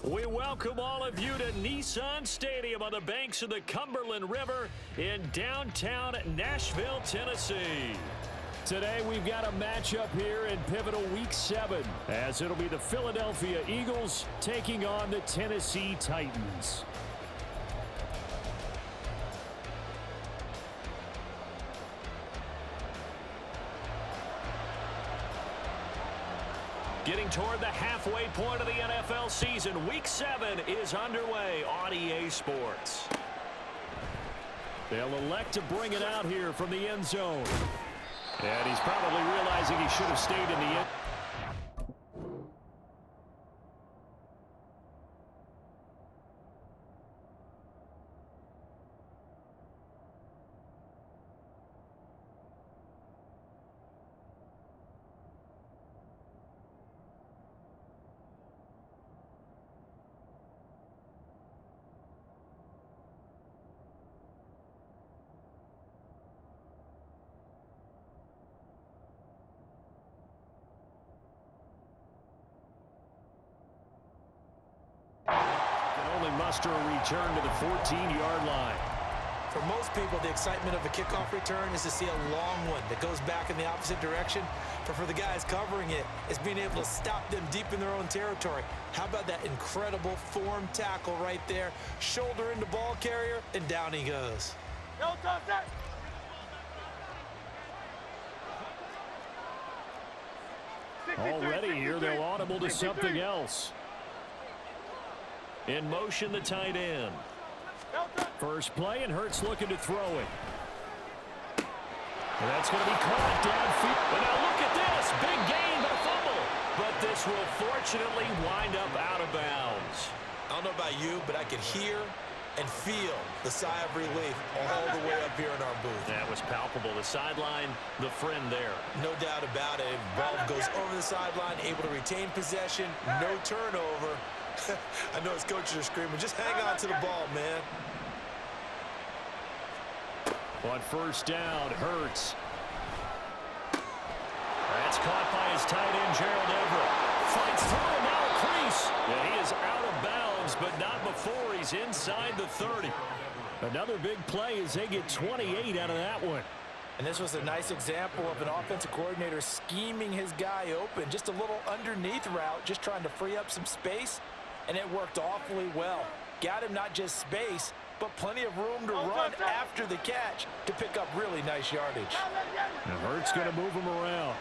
We welcome all of you to Nissan Stadium on the banks of the Cumberland River in downtown Nashville, Tennessee. Today we've got a matchup here in pivotal Week 7, as it'll be the Philadelphia Eagles taking on the Tennessee Titans. Getting toward the halfway point of the NFL season, Week 7 is underway on EA Sports. They'll elect to bring it out here from the end zone. And he's probably realizing he should have stayed in the end. Muster a return to the 14-yard line. For most people, the excitement of a kickoff return is to see a long one that goes back in the opposite direction. But for the guys covering it, it's being able to stop them deep in their own territory. How about that incredible form tackle right there? Shoulder into ball carrier, and down he goes. Already here, they'll audible to something else. In motion, the tight end. First play, and Hurts looking to throw it. And that's going to be caught downfield. And now look at this. Big gain, but a fumble. But this will fortunately wind up out of bounds. I don't know about you, but I could hear and feel the sigh of relief all the way up here in our booth. That was palpable. The sideline, the friend there. No doubt about it. Ball goes over the sideline, able to retain possession, no turnover. I know his coaches are screaming, just hang on to the ball, man. On first down, Hurts. That's caught by his tight end, Gerald Everett. Fights through him, now a crease. And he is out of bounds, but not before he's inside the 30. Another big play as they get 28 out of that one. And this was a nice example of an offensive coordinator scheming his guy open. Just a little underneath route, just trying to free up some space. And it worked awfully well. Got him not just space, but plenty of room to run after the catch to pick up really nice yardage. And Hurts going to move him around.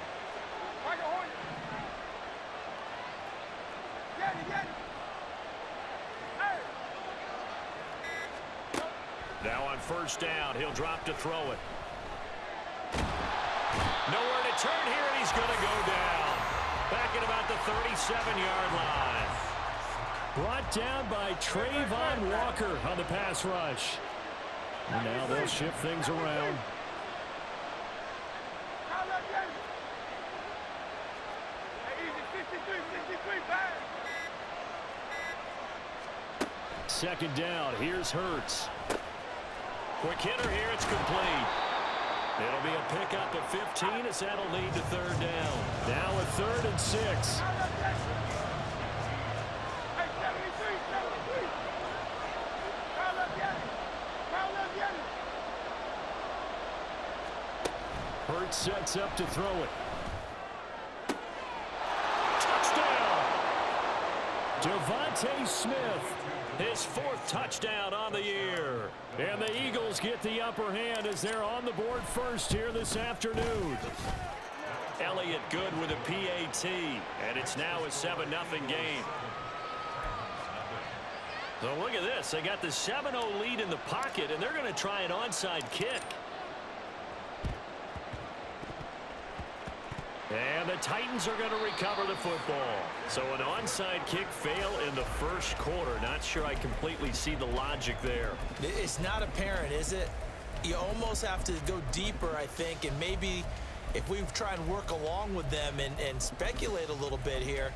Now on first down, he'll drop to throw it. Nowhere to turn here, and he's going to go down. Back at about the 37-yard line. Brought down by Trayvon Walker on the pass rush. And now they'll shift things around. Second down, here's Hurts. Quick hitter here, it's complete. It'll be a pickup of 15 as that'll lead to third down. Now a 3rd and 6. Hurts sets up to throw it. Touchdown! Devontae Smith, his 4th touchdown on the year. And the Eagles get the upper hand as they're on the board first here this afternoon. Elliott good with a PAT, and it's now a 7-0 game. So look at this. They got the 7-0 lead in the pocket, and they're going to try an onside kick. And the Titans are going to recover the football. So an onside kick fail in the first quarter. Not sure I completely see the logic there. It's not apparent, is it? You almost have to go deeper, I think, and maybe if we try and work along with them and speculate a little bit here,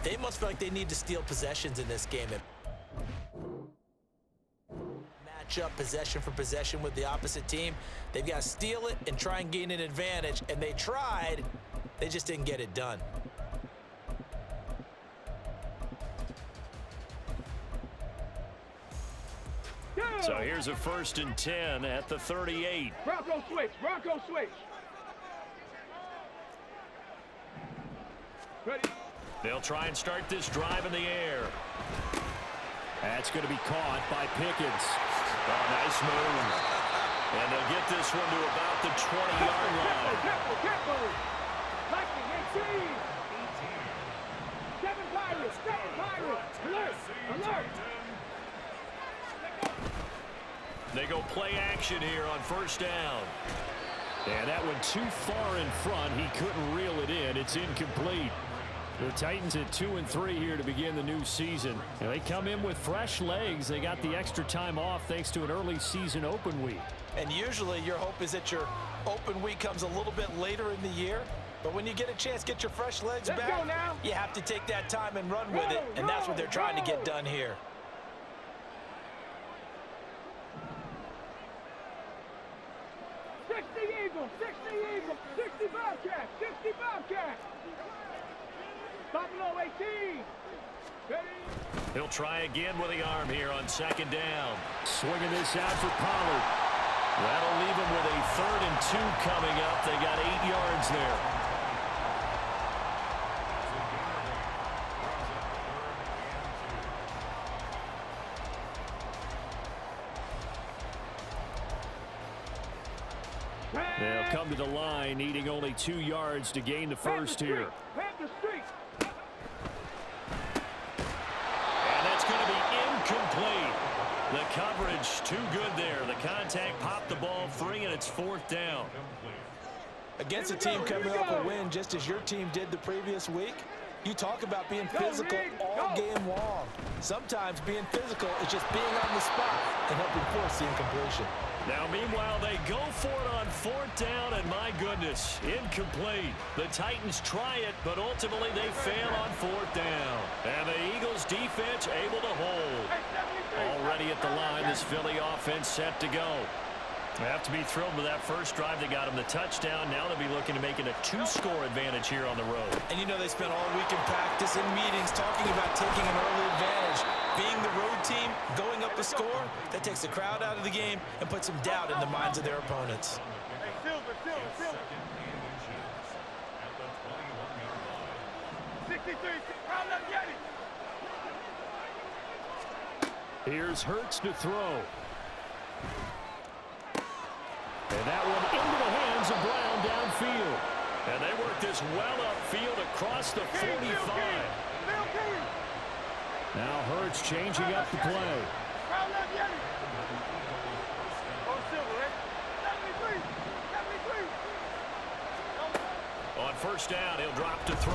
they must feel like they need to steal possessions in this game. Match up possession for possession with the opposite team. They've got to steal it and try and gain an advantage, and they tried. They just didn't get it done. So here's a 1st and 10 at the 38. Bronco switch. Bronco switch. Ready. They'll try and start this drive in the air. That's going to be caught by Pickens. Oh, nice move. And they'll get this one to about the 20-yard line. Careful. Lightning 18. 7 Pirates. 7 Pirates. Alert. Alert. They go play action here on 1st down. And that one too far in front. He couldn't reel it in. It's incomplete. The Titans at 2-3 here to begin the new season. And they come in with fresh legs. They got the extra time off thanks to an early season open week. And usually your hope is that your open week comes a little bit later in the year. But when you get a chance to get your fresh legs back, you have to take that time and run with it. And that's what they're trying to get done here. 60 Eagles, 60 Eagles, 60 Bobcats, 60 Bobcats. Buffalo 18. Ready. He'll try again with the arm here on 2nd down. Swinging this out for Pollard. That'll leave him with a 3rd and 2 coming up. They got 8 yards there. They'll come to the line, needing only 2 yards to gain the first here. And that's going to be incomplete. The coverage too good there. The contact popped the ball free, and it's 4th down. Against a team coming off a win just as your team did the previous week, you talk about being physical all game long. Sometimes being physical is just being on the spot and helping force the incompletion. Now, meanwhile, they go for it on 4th down, and my goodness, incomplete. The Titans try it, but ultimately they fail on 4th down. And the Eagles defense able to hold. Already at the line, this Philly offense set to go. They have to be thrilled with that first drive. They got them the touchdown. Now they'll be looking to make it a 2-score advantage here on the road. And you know they spent all week in practice and meetings talking about taking an early advantage. Being the road team, going up a score, that takes the crowd out of the game and puts some doubt in the minds of their opponents. Hey, Silver. 63, round up, get it. Here's Hurts to throw. And that one into the hands of Brown downfield. And they work this well upfield across the 45. Now Hurts changing up the play. On 1st down, he'll drop to throw.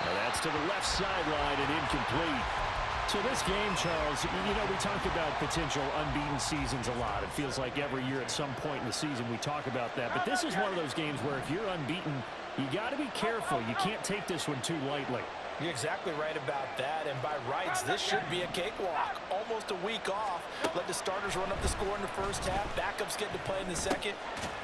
Now that's to the left sideline and incomplete. So this game, Charles, you know, we talk about potential unbeaten seasons a lot. It feels like every year at some point in the season we talk about that. But this is one of those games where if you're unbeaten, you got to be careful. You can't take this one too lightly. You're exactly right about that. And by rights, this should be a cakewalk. Almost a week off. Let the starters run up the score in the first half. Backups get to play in the second.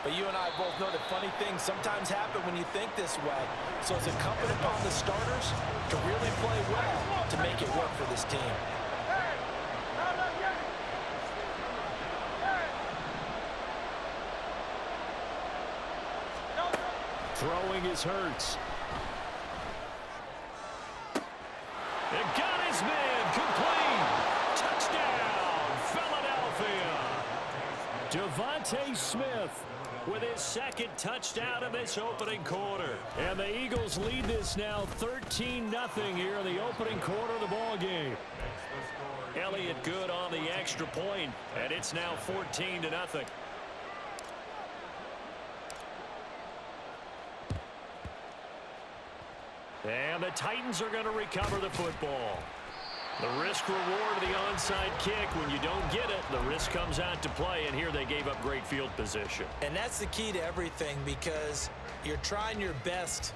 But you and I both know that funny things sometimes happen when you think this way. So it's incumbent upon the starters to really play well to make it work for this team. Throwing is Hurts. It got his man complete. Touchdown, Philadelphia. Devontae Smith with his 2nd touchdown in this opening quarter. And the Eagles lead this now 13-0 here in the opening quarter of the ball game. Elliott good on the extra point, and it's now 14-0. And the Titans are going to recover the football. The risk-reward of the onside kick, when you don't get it, the risk comes out to play, and here they gave up great field position. And that's the key to everything, because you're trying your best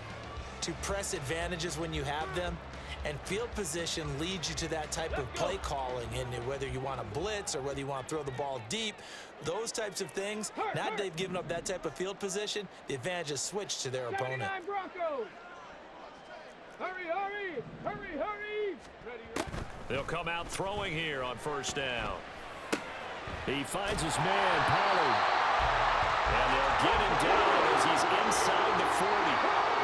to press advantages when you have them, and field position leads you to that type of play calling. And whether you want to blitz or whether you want to throw the ball deep, those types of things, now that they've given up that type of field position, the advantage is switched to their opponent. Broncos. Hurry, hurry, hurry, hurry. Ready. They'll come out throwing here on first down. He finds his man, Pollard. And they'll get him down as he's inside the 40.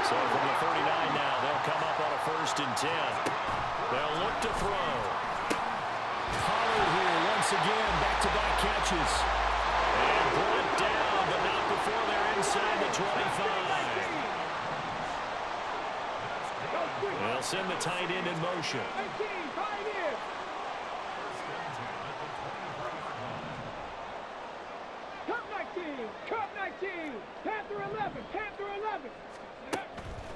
So from the 39 now, they'll come up on a 1st and 10. They'll look to throw. Pollard here once again, back-to-back catches. And brought down, but not before they're inside the 25. They'll send the tight end in motion. 18, tight end. Cup 19, Cup 19, Panther 11, Panther 11.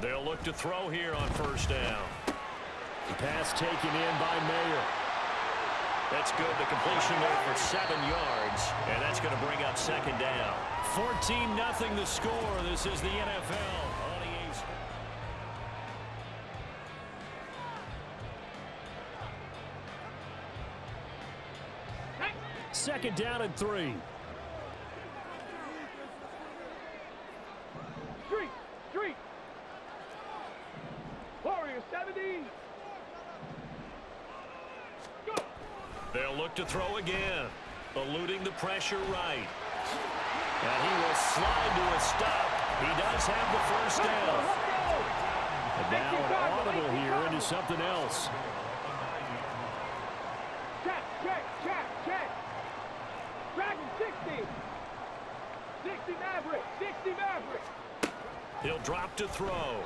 They'll look to throw here on first down. Pass taken in by Mayer. That's good. The completion there for 7 yards, and that's going to bring up 2nd down. 14-0 the score. This is the NFL. On EA Sports. 2nd down and 3. Street. Warrior 70. Go. They'll look to throw again. Eluding the pressure right. And he will slide to a stop. He does have the 1st down. And now an audible here into something else. Check. Dragon 60. 60 Maverick. He'll drop to throw.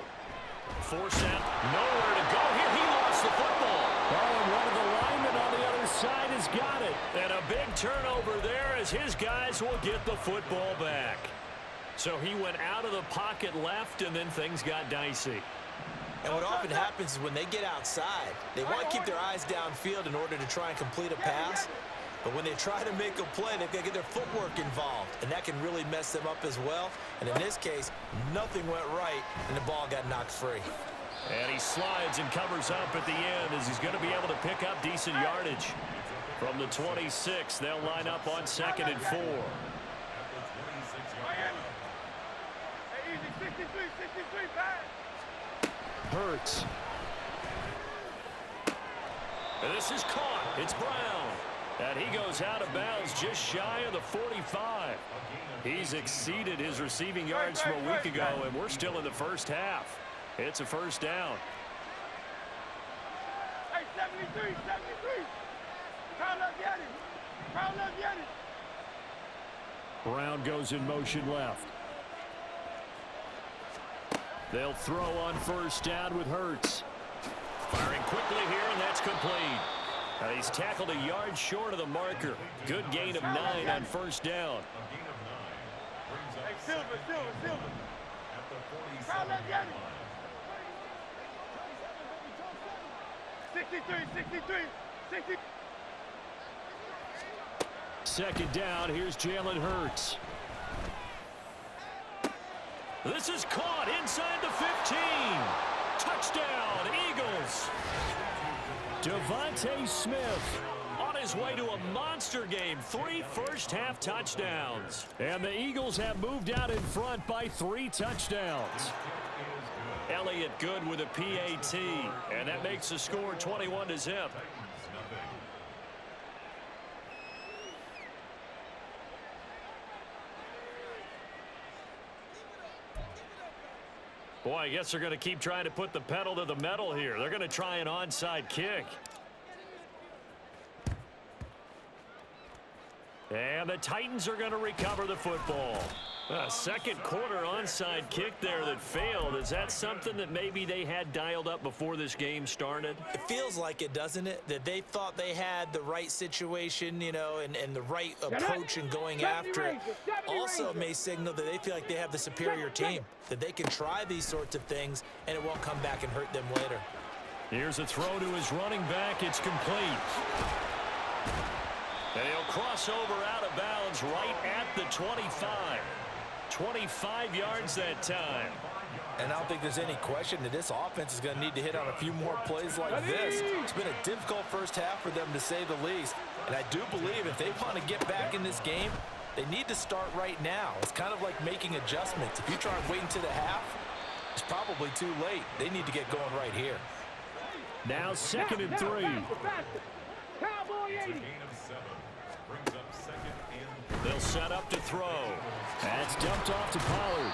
Force out. Nowhere to go here. He lost the football. Oh, and one of the linemen on the other side has got it. And a big turnover there as his guys will get the football back. So he went out of the pocket left, and then things got dicey. And what often happens is when they get outside, they want to keep their eyes downfield in order to try and complete a pass. But when they try to make a play, they've got to get their footwork involved, and that can really mess them up as well. And in this case, nothing went right, and the ball got knocked free. And he slides and covers up at the end as he's going to be able to pick up decent yardage. From the 26, they'll line up on 2nd and 4. Easy, 63, pass. Hurts. And this is caught. It's Brown. And he goes out of bounds just shy of the 45. He's exceeded his receiving yards from a week ago, and we're still in the 1st half. It's a 1st down. Hey, 73. Crown up, get it. Brown goes in motion left. They'll throw on 1st down with Hurts. Firing quickly here, and that's complete. He's tackled a yard short of the marker. Good gain of 9 on 1st down. Hey, Silver. Crown up, get it. 63. 2nd down, here's Jalen Hurts. This is caught inside the 15. Touchdown, Eagles. Devontae Smith on his way to a monster game. 3 first-half touchdowns. And the Eagles have moved out in front by 3 touchdowns. Elliott good with a PAT, and that makes the score 21-0. Boy, I guess they're going to keep trying to put the pedal to the metal here. They're going to try an onside kick. And the Titans are going to recover the football. A 2nd quarter onside kick there that failed. Is that something that maybe they had dialed up before this game started? It feels like it, doesn't it? That they thought they had the right situation, you know, and the right approach in going after it. Also may signal that they feel like they have the superior team, that they can try these sorts of things, and it won't come back and hurt them later. Here's a throw to his running back. It's complete. And he'll cross over out of bounds right at the 25. 25 yards that time. And I don't think there's any question that this offense is going to need to hit on a few more plays like this. It's been a difficult 1st half for them, to say the least. And I do believe if they want to get back in this game, they need to start right now. It's kind of like making adjustments. If you try and wait until the half, it's probably too late. They need to get going right here. Now 2nd and 3. Faster. Cowboy 80. They'll set up to throw. That's dumped off to Pollard.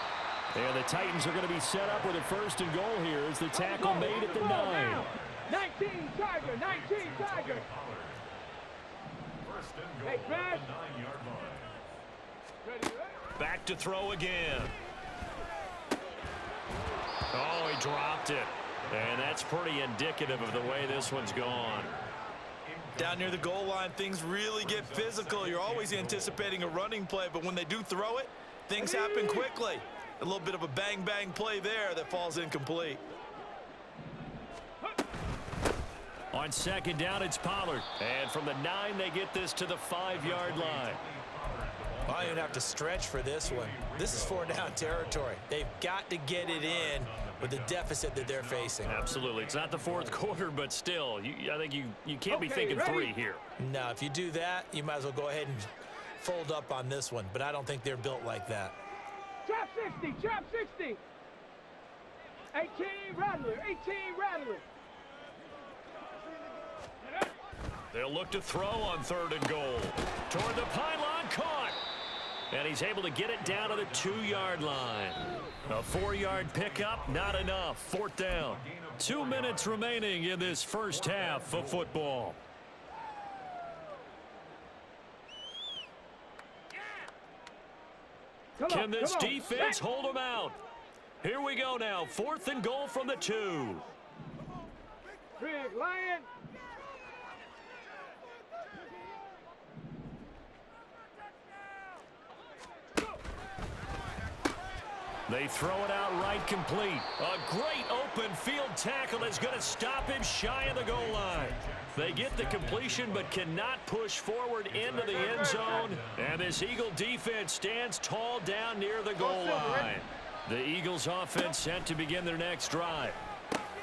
And the Titans are going to be set up with a 1st and goal here as the tackle made at the 9. 19 Tiger, 19 Tiger. Hey, Crash. Back to throw again. Oh, he dropped it. And that's pretty indicative of the way this one's gone. Down near the goal line, things really get physical. You're always anticipating a running play, but when they do throw it, things happen quickly. A little bit of a bang-bang play there that falls incomplete. On 2nd down, it's Pollard. And from the 9, they get this to the 5-yard line. I don't even have to stretch for this one. This is 4-down territory. They've got to get it in with the deficit that they're facing. Absolutely. It's not the 4th quarter, but still, I think you can't be thinking ready? 3 here. No, if you do that, you might as well go ahead and fold up on this one. But I don't think they're built like that. Trap 60, trap 60. 18 Rattler, 18 Rattler. They'll look to throw on 3rd and goal. Toward the pylon, caught. And he's able to get it down to the 2-yard line. A 4-yard pickup, not enough. 4th down. 2 minutes remaining in this first half of football. Can this defense hold them out? Here we go now. 4th and goal from the 2. Big Lion. They throw it out right complete. A great open field tackle that's going to stop him shy of the goal line. They get the completion but cannot push forward into the end zone. And this Eagle defense stands tall down near the goal line. The Eagles offense set to begin their next drive.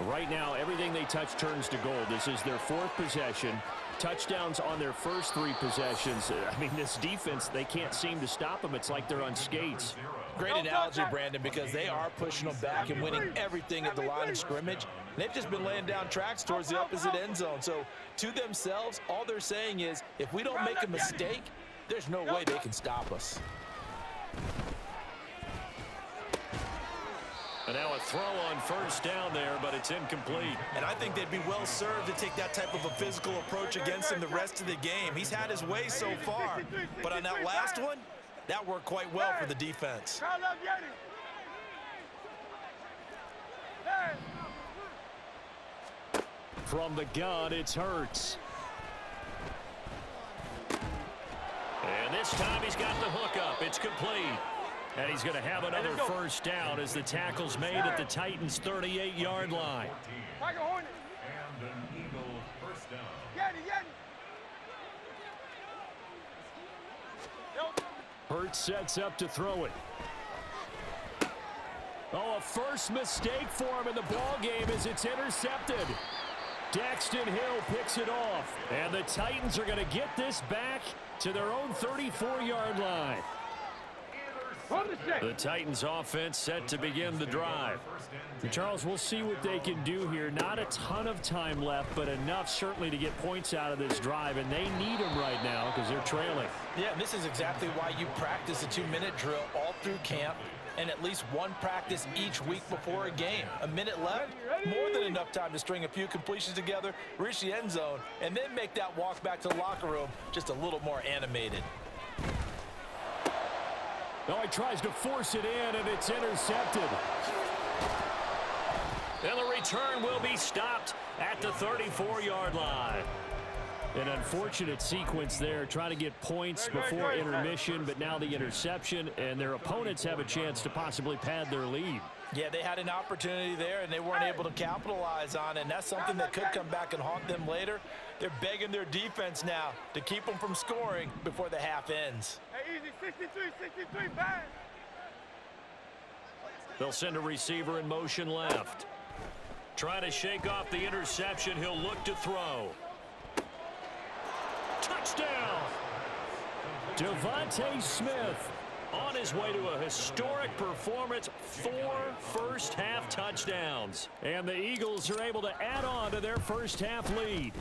Right now, everything they touch turns to gold. This is their 4th possession. Touchdowns on their first 3 possessions. I mean, this defense, they can't seem to stop them. It's like they're on skates. Great analogy, Brandon, because they are pushing them back and winning everything at the line of scrimmage. They've just been laying down tracks towards the opposite end zone. So to themselves, all they're saying is, if we don't make a mistake, there's no way they can stop us. And now a throw on 1st down there, but it's incomplete. And I think they'd be well served to take that type of a physical approach against him the rest of the game. He's had his way so far, but on that last one, that worked quite well for the defense. From the gun, it's Hurts. And this time he's got the hookup. It's complete. And he's going to have another 1st down as the tackle's made at the Titans' 38-yard line. And an Eagle 1st down. Hurts sets up to throw it. Oh, a first mistake for him in the ball game as it's intercepted. Daxton Hill picks it off. And the Titans are going to get this back to their own 34-yard line. The Titans offense set to begin the drive. And Charles, we'll see what they can do here. Not a ton of time left, but enough certainly to get points out of this drive, and they need them right now because they're trailing. Yeah, this is exactly why you practice a 2-minute drill all through camp and at least one practice each week before a game. A minute left, more than enough time to string a few completions together, reach the end zone, and then make that walk back to the locker room just a little more animated. Oh, he tries to force it in, and it's intercepted. And the return will be stopped at the 34-yard line. An unfortunate sequence there, trying to get points before intermission, but now the interception, and their opponents have a chance to possibly pad their lead. Yeah, they had an opportunity there, and they weren't able to capitalize on it, and that's something that could come back and haunt them later. They're begging their defense now to keep them from scoring before the half ends. Hey, easy, 63, bang. They'll send a receiver in motion left. Trying to shake off the interception, he'll look to throw. Touchdown! Devontae Smith. on his way to a historic performance, 4 first-half touchdowns. And the Eagles are able to add on to their first-half lead.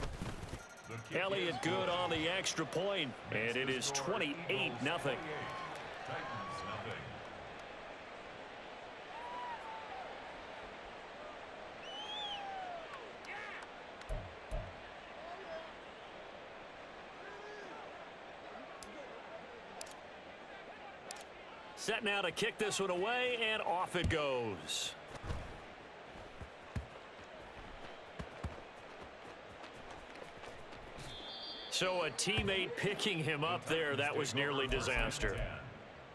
Elliott good on the extra point, and it is 28-0. Set now to kick this one away, and off it goes. So a teammate picking him up there, that was nearly disaster.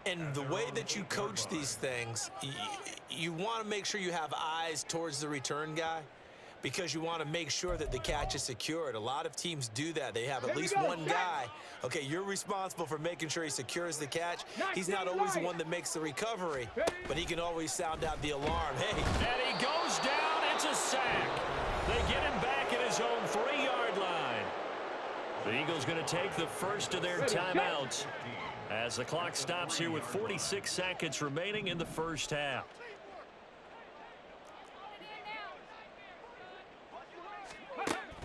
And the way that you coach these things, you want to make sure you have eyes towards the return guy because you want to make sure that the catch is secured. A lot of teams do that. They have at least one guy. Okay, you're responsible for making sure he secures the catch. He's not always the one that makes the recovery, but he can always sound out the alarm. Hey. And he goes down. It's a sack. They get him back at his own 3-yard line. The Eagles going to take the first of their timeouts as the clock stops here with 46 seconds remaining in the first half.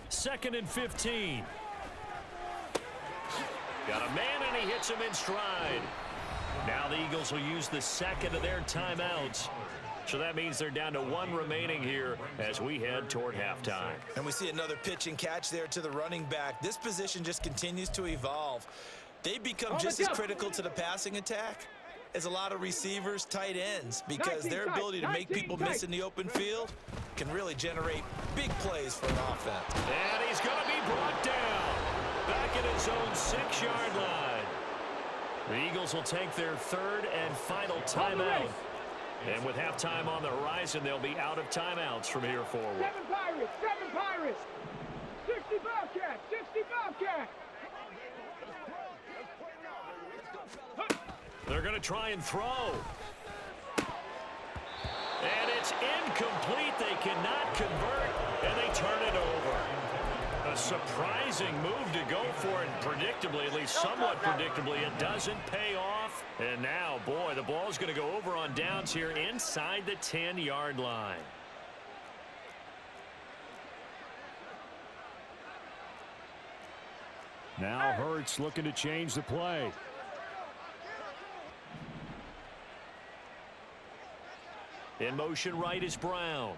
Second and 15. Got a man, and he hits him in stride. Now the Eagles will use the second of their timeouts. So that means they're down to 1 remaining here as we head toward halftime. And we see another pitch and catch there to the running back. This position just continues to evolve. They become just as critical to the passing attack as a lot of receivers, tight ends, because their ability to make people miss in the open field can really generate big plays for an offense. And he's going to be brought down back at his own 6-yard line. The Eagles will take their third and final timeout. And with halftime on the horizon, they'll be out of timeouts from here forward. 7 Pirates, 60 Bobcats, 60 Bobcats. They're going to try and throw. And it's incomplete. They cannot convert, and they turn it over. A surprising move to go for it, predictably, at least somewhat predictably. It doesn't pay off. And now, boy, the ball's going to go over on downs here inside the 10-yard line. Now Hurts looking to change the play. In motion right is Brown.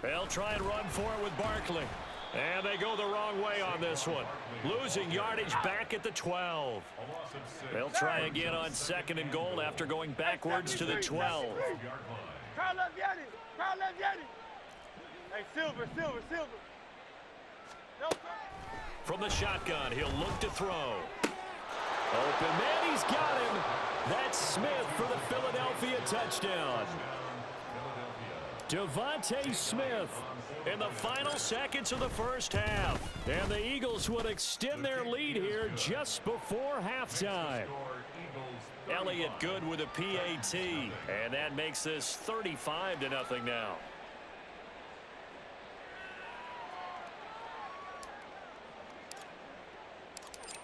They'll try and run for it with Barkley. And they go the wrong way on this one. Losing yardage back at the 12. They'll try again on second and goal after going backwards to the 12. Crowd left Yanni. Crowd left Yanni. Hey, Silver. No, From the shotgun, he'll look to throw. Open man, he's got him. That's Smith for the Philadelphia touchdown. Devontae Smith in the final seconds of the first half. And the Eagles would extend their lead here just before halftime. Elliott good with a PAT. And that makes this 35-0 now.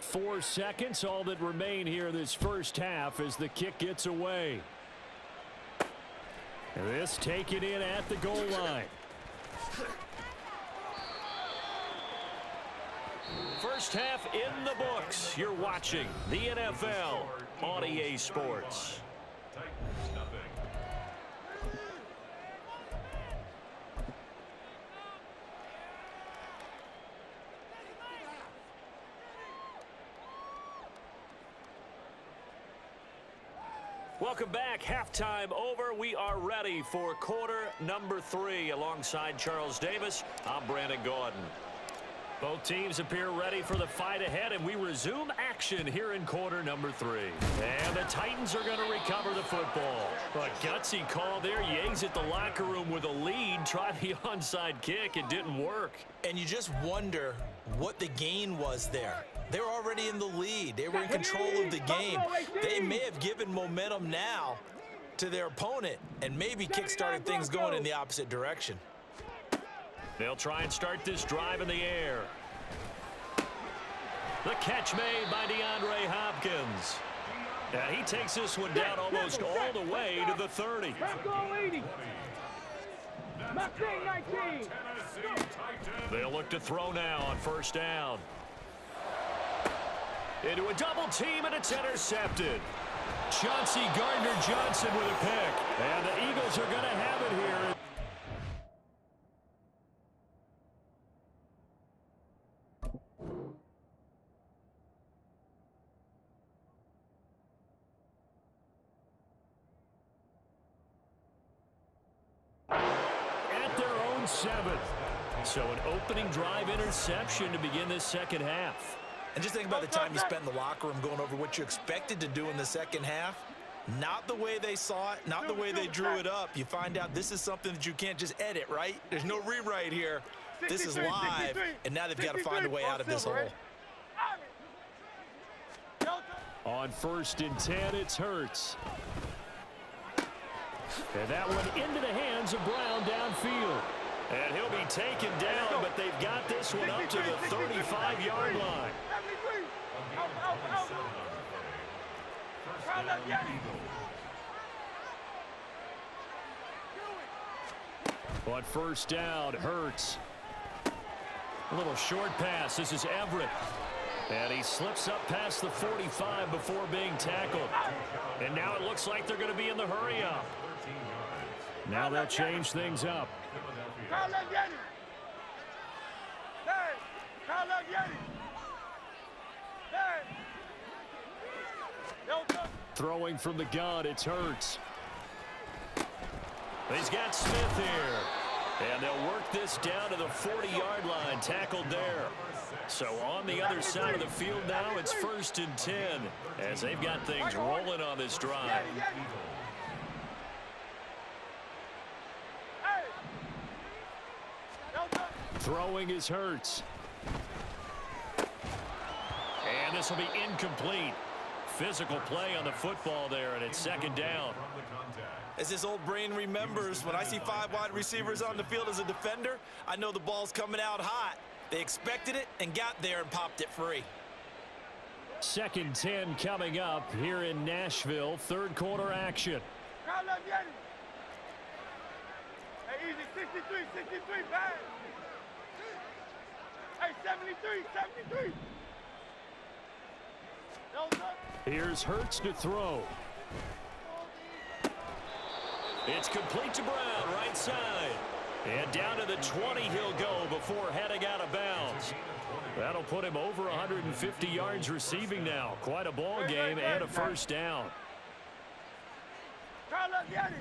Four seconds, all that remain here this first half as the kick gets away. This taken in at the goal line. First half in the books. You're watching the NFL on EA Sports. Welcome back. Halftime over. We are ready for quarter number 3. Alongside Charles Davis, I'm Brandon Gordon. Both teams appear ready for the fight ahead, and we resume action here in quarter number 3. And the Titans are going to recover the football. A gutsy call there. You exit the locker room with a lead. Try the onside kick. It didn't work. And you just wonder what the gain was there. They were already in the lead. They were in control of the game. They may have given momentum now to their opponent and maybe kick-started things going in the opposite direction. They'll try and start this drive in the air. The catch made by DeAndre Hopkins. And he takes this one down almost all the way to the 30. Goal 80. Mustang 19. They'll look to throw now on first down. Into a double team, and it's intercepted. Chauncey Gardner-Johnson with a pick. And the Eagles are going to have it here. At their own 7. So an opening drive interception to begin this second half. And just think about the time you spent in the locker room going over what you expected to do in the second half. Not the way they saw it, not the way they drew it up. You find out this is something that you can't just edit, right? There's no rewrite here. This is live, and now they've got to find a way out of this hole. On first and 10, it's Hurts. And that one into the hands of Brown downfield. And he'll be taken down, but they've got this one up to the 35-yard line. On first down, Hurts. A little short pass. This is Everett. And he slips up past the 45 before being tackled. And now it looks like they're going to be in the hurry-up. Now they'll change things up. Throwing from the gun, it's Hurts. He's got Smith here. And they'll work this down to the 40-yard line, tackled there. So on the other side of the field now, it's first and 10 as they've got things rolling on this drive. Throwing is Hurts. And this will be incomplete. Physical play on the football there, and it's second down. As this old brain remembers, when I see 5 wide receivers on the field as a defender, I know the ball's coming out hot. They expected it and got there and popped it free. Second 10 coming up here in Nashville. Third quarter action. Hey, easy, 63, bang. Hey, 73. Here's Hurts to throw. It's complete to Brown, right side. And down to the 20 he'll go before heading out of bounds. That'll put him over 150 yards receiving now. Quite a ball game and a first down. Crowd left Yanni.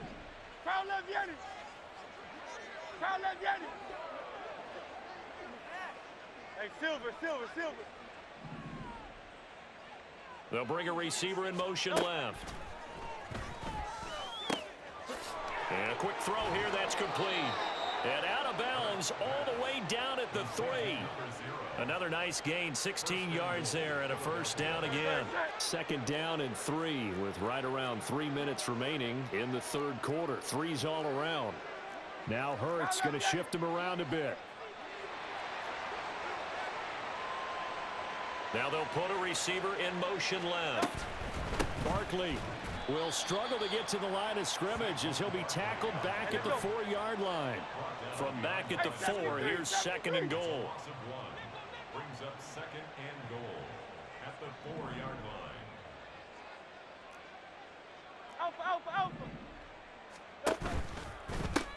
Hey, Silver. They'll bring a receiver in motion left. And a quick throw here, that's complete. And out of bounds all the way down at the 3. Another nice gain, 16 yards there and a first down again. Second down and 3 with right around 3 minutes remaining in the third quarter. 3's all around. Now Hurts going to shift him around a bit. Now they'll put a receiver in motion left. Barkley will struggle to get to the line of scrimmage as he'll be tackled back at the 4-yard line. From back at the 4, here's second and goal. Brings up second and goal at the 4-yard line. Alpha.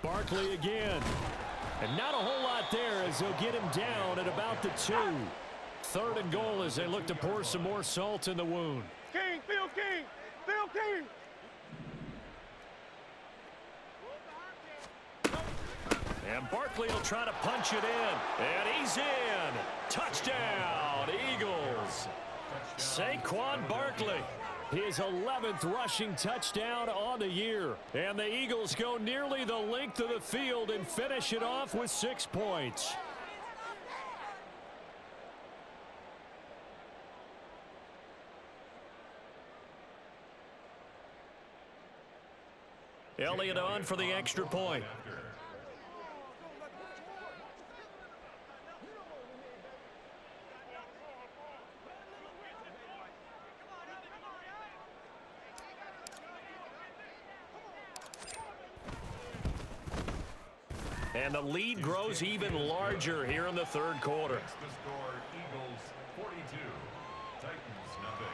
Barkley again. And not a whole lot there as they'll get him down at about the 2. Third and goal as they look to pour some more salt in the wound. Phil King. And Barkley will try to punch it in. And he's in. Touchdown, Eagles. Saquon Barkley. His 11th rushing touchdown on the year. And the Eagles go nearly the length of the field and finish it off with 6 points. Elliott on for the extra point. And the lead grows even larger here in the third quarter. Makes the score Eagles 42, Titans nothing.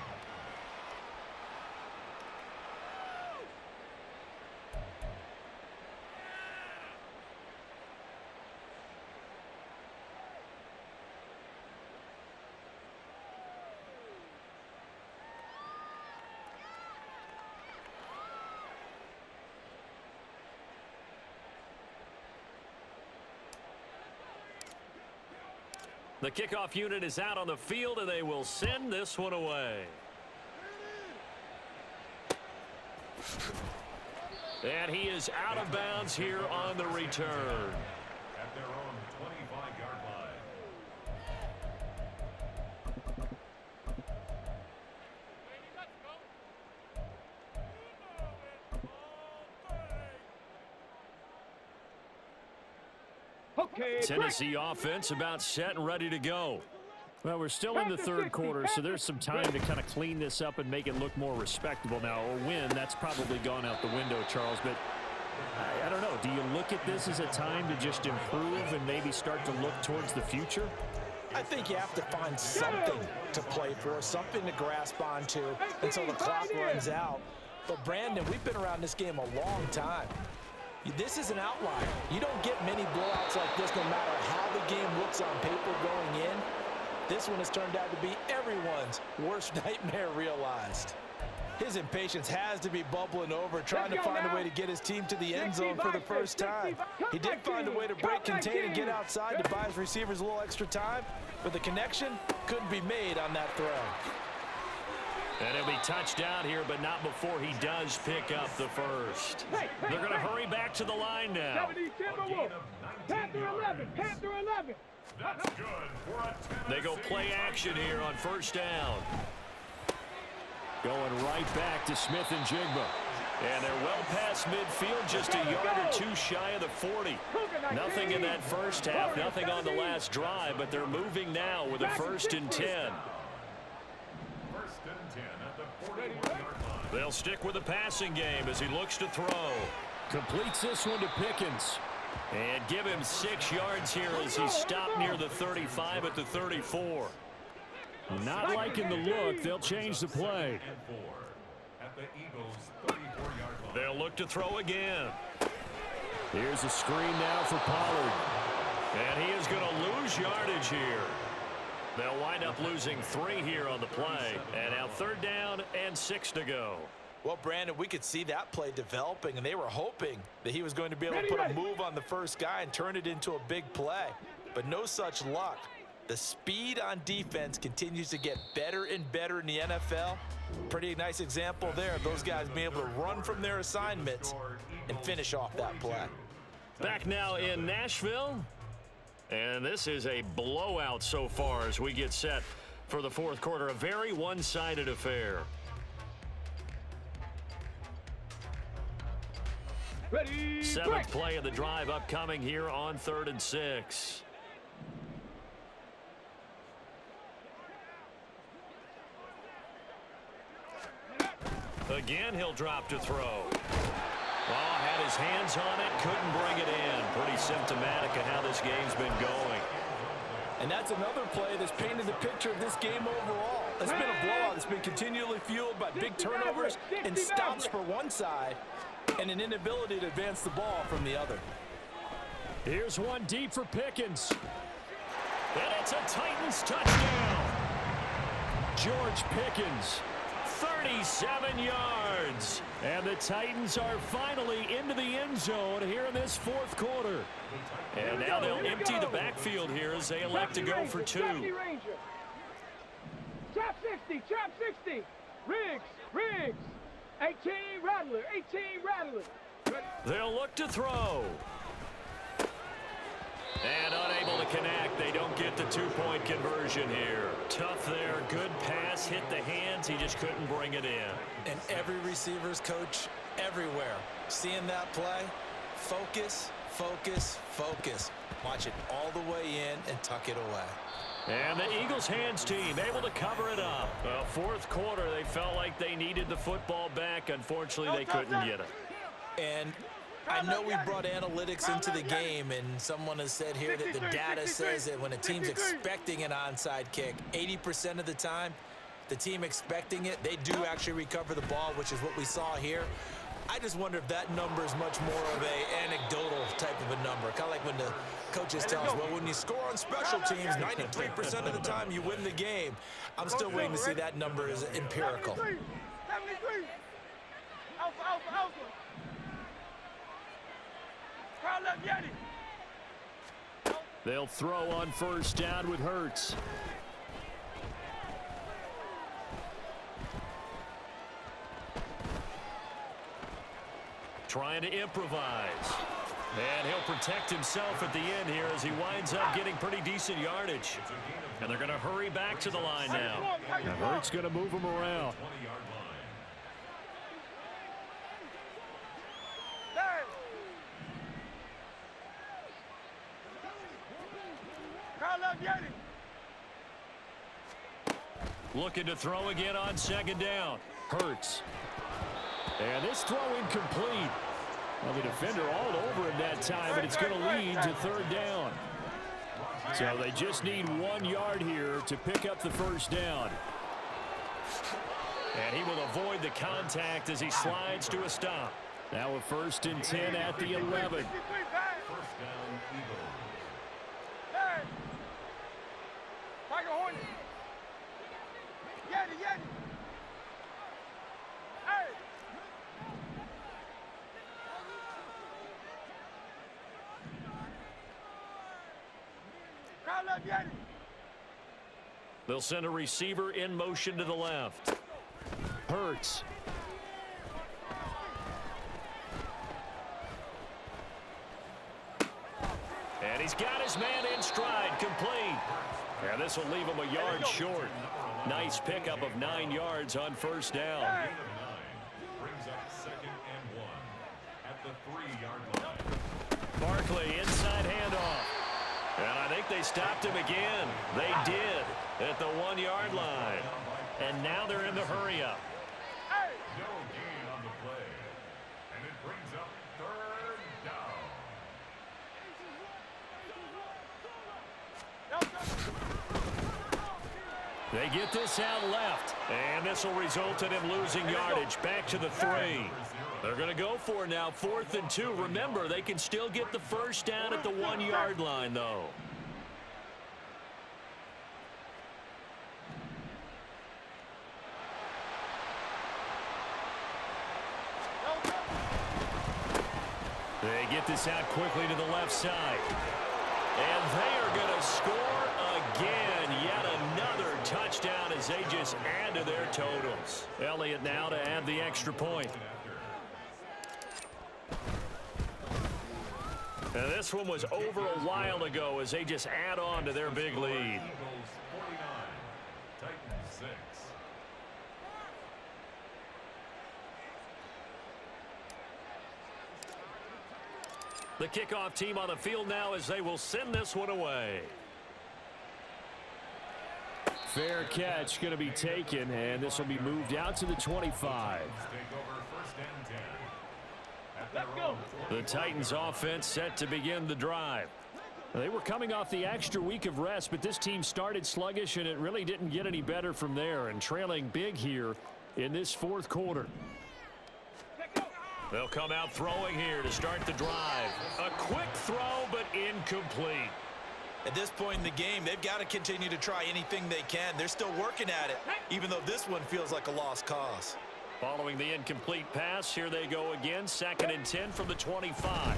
The kickoff unit is out on the field, and they will send this one away. And he is out of bounds here on the return. At their own 25-yard line. Okay, Tennessee offense about set and ready to go. Well, we're still in the third quarter, so there's some time to kind of clean this up and make it look more respectable now. A win, that's probably gone out the window, Charles, but I don't know. Do you look at this as a time to just improve and maybe start to look towards the future? I think you have to find something to play for, something to grasp onto until the clock runs out. But, Brandon, we've been around this game a long time. This is an outlier. You don't get many blowouts like this no matter how the game looks on paper going in. This one has turned out to be everyone's worst nightmare realized. His impatience has to be bubbling over, trying to find a way to get his team to the end zone for the first time. He did find a way to break, contain, and get outside to buy his receivers a little extra time, but the connection couldn't be made on that throw. And he'll be touched down here, but not before he does pick up the first. They're going to hurry back to the line now. Panther 11, Panther 11. That's good for a Tennessee. They go play action here on first down. Going right back to Smith and Jigba. And they're well past midfield, just a yard or two shy of the 40. Nothing in that first half, nothing on the last drive, but they're moving now with a 1st and 10. 1st and 10 at the 41-yard line. They'll stick with the passing game as he looks to throw. Completes this one to Pickens. And give him 6 yards here as he stopped near the 35 at the 34. Not liking the look. They'll change the play. And 4 at the Eagles' 34-yard line. They'll look to throw again. Here's a screen now for Pollard. And he is going to lose yardage here. They'll wind up losing 3 here on the play. And now 3rd down and 6 to go. Well, Brandon, we could see that play developing, and they were hoping that he was going to be able to put a move on the first guy and turn it into a big play. But no such luck. The speed on defense continues to get better and better in the NFL. Pretty nice example there of those guys being able to run from their assignments and finish off that play. Back now in Nashville. And this is a blowout so far as we get set for the 4th quarter. A very one-sided affair. Ready, 7th play of the drive upcoming here on 3rd and 6. Again, he'll drop to throw. Oh, had his hands on it, couldn't bring it in. Pretty symptomatic of how this game's been going. And that's another play that's painted the picture of this game overall. It's been a blowout that's been continually fueled by big turnovers and stops for one side and an inability to advance the ball from the other. Here's one deep for Pickens. And it's a Titans touchdown. George Pickens. 37 yards. And the Titans are finally into the end zone here in this 4th quarter. And now they'll empty the backfield here as they elect to go for 2. Trap 60, trap 60. Riggs. 18, Rattler, 18, Rattler. They'll look to throw. And unable to connect. They don't get the 2-point conversion here. Tough there. Good pass. Hit the hands. He just couldn't bring it in. And every receiver's coach everywhere seeing that play, focus. Watch it all the way in and tuck it away. And the Eagles hands team able to cover it up. 4th quarter, they felt like they needed the football back. Unfortunately, they couldn't get it. And I know we brought analytics into the game, and someone has said here that the data says that when a team's expecting an onside kick, 80% of the time, the team expecting it, they do actually recover the ball, which is what we saw here. I just wonder if that number is much more of a anecdotal type of a number. Kind of like when the coaches tell us, well, when you score on special teams, 93% of the time you win the game. I'm still waiting to see that number is empirical. 73. Alpha, alpha, alpha. Crowd left Yeti. They'll throw on first down with Hurts. Trying to improvise. And he'll protect himself at the end here as he winds up getting pretty decent yardage. And they're going to hurry back to the line now. Now Hurts going to move him around. 20-yard line. Crowd left Yeti. Looking to throw again on second down. Hurts. And this throw incomplete. Well, the defender all over him that time, but it's going to lead to third down. So they just need 1 yard here to pick up the first down. And he will avoid the contact as he slides to a stop. Now a 1st and 10 at the 11. First down, Eagles. Hey. Tiger Hornet. Yeti, Yeti. Hey. Crowd left Yeti. They'll send a receiver in motion to the left. Hurts. And he's got his man in stride, complete. And this will leave him a yard short. Nice pickup of 9 yards on first down. Gain of 9 brings up 2nd and 1 at the 3-yard line. Barkley inside handoff. And I think they stopped him again. They did at the 1 yard line. And now they're in the hurry up. No gain on the play. And it brings up 3rd down. They get this out left. And this will result in him losing yardage back to the 3. They're going to go for it now, 4th and 2. Remember, they can still get the first down at the 1 yard line, though. They get this out quickly to the left side. And they are going to score again. Yet another touchdown as they just add to their totals. Elliott now to add the extra point. And this one was over a while ago as they just add on to their big lead. Eagles 49, Titans 6. The kickoff team on the field now as they will send this one away. Fair catch going to be taken, and this will be moved out to the 25. Take over 1st and 10. At their own 20. The Titans offense set to begin the drive. They were coming off the extra week of rest, but this team started sluggish, and it really didn't get any better from there, and trailing big here in this 4th quarter. They'll come out throwing here to start the drive. A quick throw, but incomplete. At this point in the game, they've got to continue to try anything they can. They're still working at it, even though this one feels like a lost cause. Following the incomplete pass, here they go again. 2nd and 10 from the 25.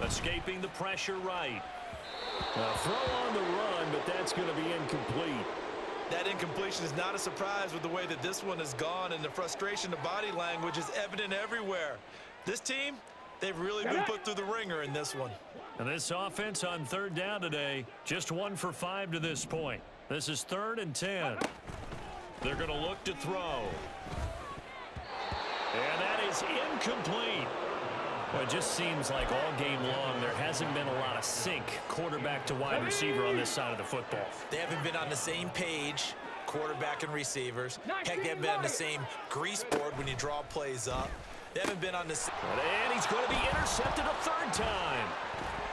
Escaping the pressure right. A throw on the run, but that's going to be incomplete. That incompletion is not a surprise with the way that this one has gone, and the frustration of body language is evident everywhere. This team, they've really been put through the ringer in this one. And this offense on 3rd down today, just 1 for 5 to this point. This is 3rd and 10. They're going to look to throw. And that is incomplete. Well, it just seems like all game long there hasn't been a lot of sync quarterback to wide receiver on this side of the football. They haven't been on the same page, quarterback and receivers. Heck, they haven't been on the same grease board when you draw plays up. They haven't been on this. And he's going to be intercepted a third time.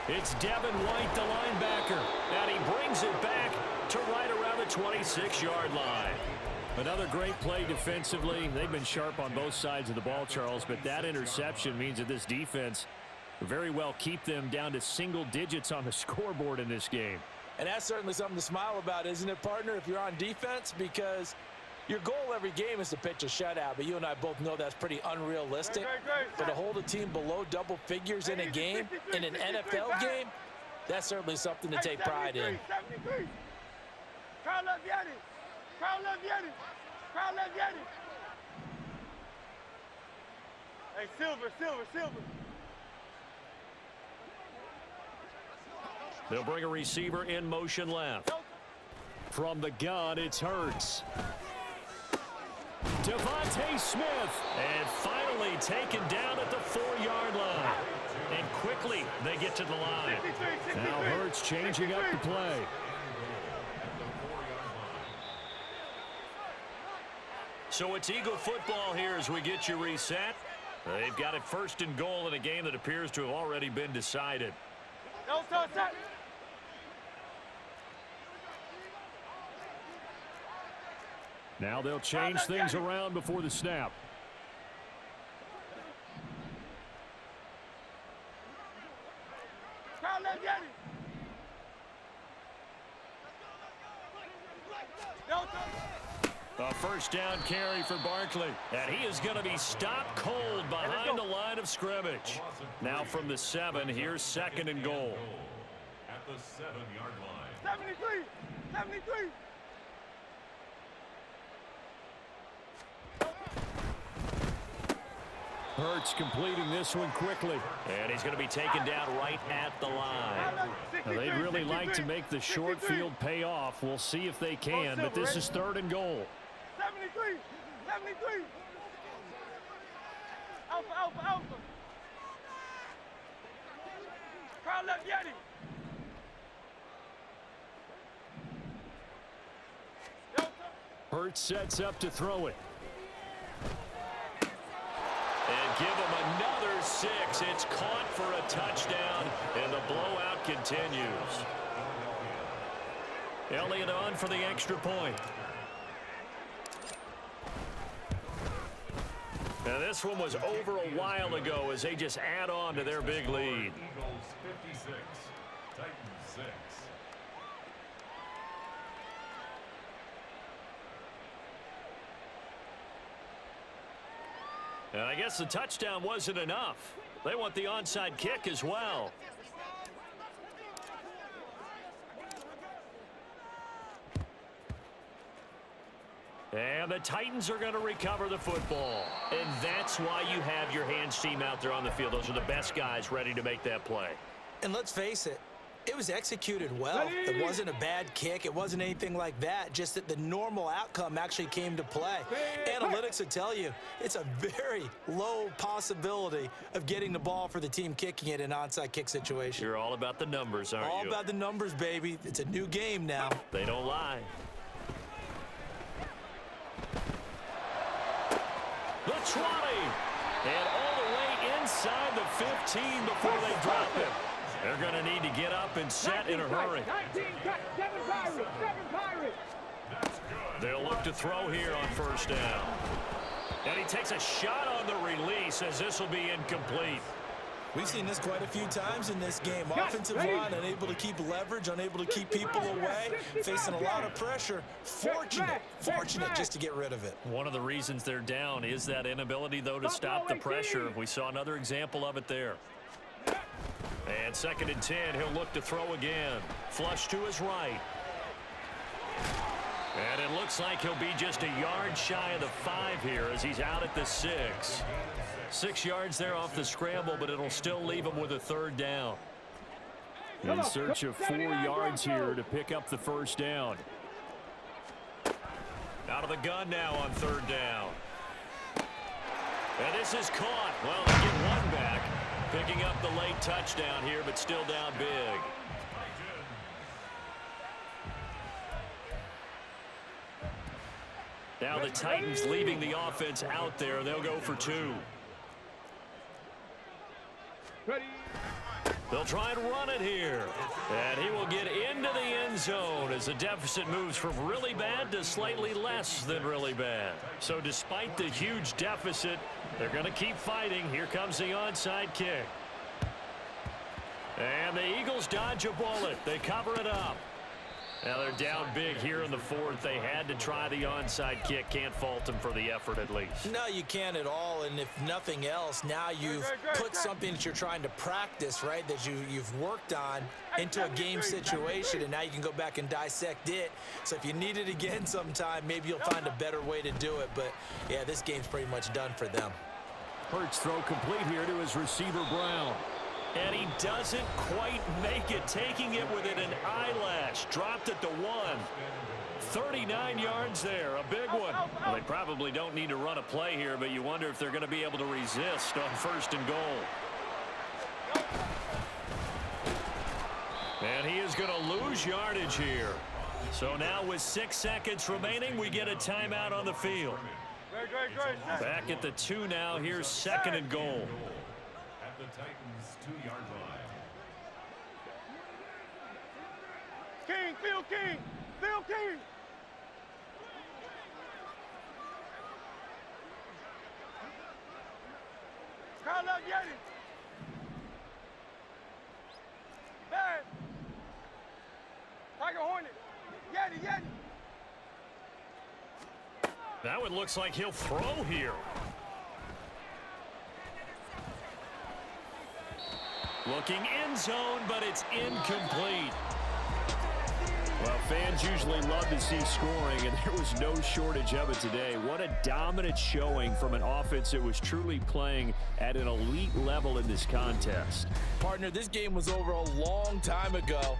It's Devin White, the linebacker, and he brings it back to right around the 26-yard line. Another great play defensively. They've been sharp on both sides of the ball, Charles, but that interception means that this defense very well keep them down to single digits on the scoreboard in this game. And that's certainly something to smile about, isn't it, partner, if you're on defense? Because your goal every game is to pitch a shutout, but you and I both know that's pretty unrealistic. But to hold a team below double figures in a game, in an NFL game, that's certainly something to take pride in. 73. Crowd love Yeti. Crowd love Yeti. Crowd love Yeti. Hey, silver, silver, silver. They'll bring a receiver in motion left. From the gun, it's Hurts. Devontae Smith. And finally taken down at the 4-yard line. And quickly they get to the line. Now Hurts changing up the play. So it's Eagle football here as we get you reset. They've got it 1st and goal in a game that appears to have already been decided. No touch that. Now they'll change things around before the snap. Crowd love Yeti. No touch. A 1st down carry for Barkley. And he is going to be stopped cold behind the line of scrimmage. Now from the 7, here's 2nd and goal. At the 7-yard line. 73. 73. Hurts completing this one quickly. And he's going to be taken down right at the line. Now, they'd really like to make the short field pay off. We'll see if they can, but this is 3rd and goal. 73. 73. Alpha, alpha, alpha. Crowd love Yeti. Hurts sets up to throw it. And give him another 6. It's caught for a touchdown, and the blowout continues. Elliott on for the extra point. Now this one was over a while ago as they just add on to their big lead. Eagles 56, Titans 6. And I guess the touchdown wasn't enough. They want the onside kick as well. And the Titans are going to recover the football. And that's why you have your hands team out there on the field. Those are the best guys ready to make that play. And let's face it, it was executed well. It wasn't a bad kick. It wasn't anything like that. Just that the normal outcome actually came to play. Analytics would tell you it's a very low possibility of getting the ball for the team kicking it in an onside kick situation. You're all about the numbers, aren't you? All about the numbers, baby. It's a new game now. They don't lie. The 20. And all the way inside the 15 before they drop it. They're going to need to get up and set in a hurry. 19 cuts, 7 Pirates, 7 Pirates. They'll look to throw here on 1st down. And he takes a shot on the release as this will be incomplete. We've seen this quite a few times in this game. Offensive line unable to keep leverage, unable to keep people away, facing a lot of pressure. Fortunate just to get rid of it. One of the reasons they're down is that inability, though, to stop the pressure. We saw another example of it there. And 2nd and 10, he'll look to throw again. Flush to his right. And it looks like he'll be just a yard shy of the 5 here as he's out at the 6. 6 yards there off the scramble, but it'll still leave him with a 3rd down. In search of 4 yards here to pick up the 1st down. Out of the gun now on 3rd down. And this is caught. Well, they get one back. Picking up the late touchdown here, but still down big. Now the Titans leaving the offense out there. They'll go for 2. Ready. They'll try and run it here. And he will get into the end zone as the deficit moves from really bad to slightly less than really bad. So despite the huge deficit, they're going to keep fighting. Here comes the onside kick. And the Eagles dodge a bullet. They cover it up. Now they're down big here in the fourth. They had to try the onside kick. Can't fault them for the effort at least. No, you can't at all. And if nothing else, now you've put something that you're trying to practice, right, that you've worked on into a game situation, and now you can go back and dissect it. So if you need it again sometime, maybe you'll find a better way to do it. But, yeah, this game's pretty much done for them. Hurts throw complete here to his receiver, Brown. And he doesn't quite make it, taking it within an eyelash. Dropped it to 1. 39 yards there, a big one. Well, they probably don't need to run a play here, but you wonder if they're going to be able to resist on 1st and goal. And he is going to lose yardage here. So now with 6 seconds remaining, we get a timeout on the field. Back at the 2 now. Here's 2nd and goal. At the Titans' 2-yard line. King, Phil King, Phil King. Carl up Yeti. Bad. Tiger Hornet. Yeti, Yeti. That one looks like he'll throw here. Looking end zone, but it's incomplete. Well, fans usually love to see scoring, and there was no shortage of it today. What a dominant showing from an offense that was truly playing at an elite level in this contest. Partner, this game was over a long time ago,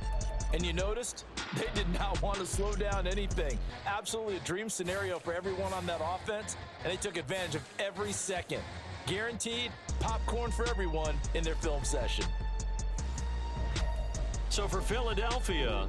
and you noticed they did not want to slow down anything. Absolutely a dream scenario for everyone on that offense, and they took advantage of every second. Guaranteed popcorn for everyone in their film session. So for Philadelphia,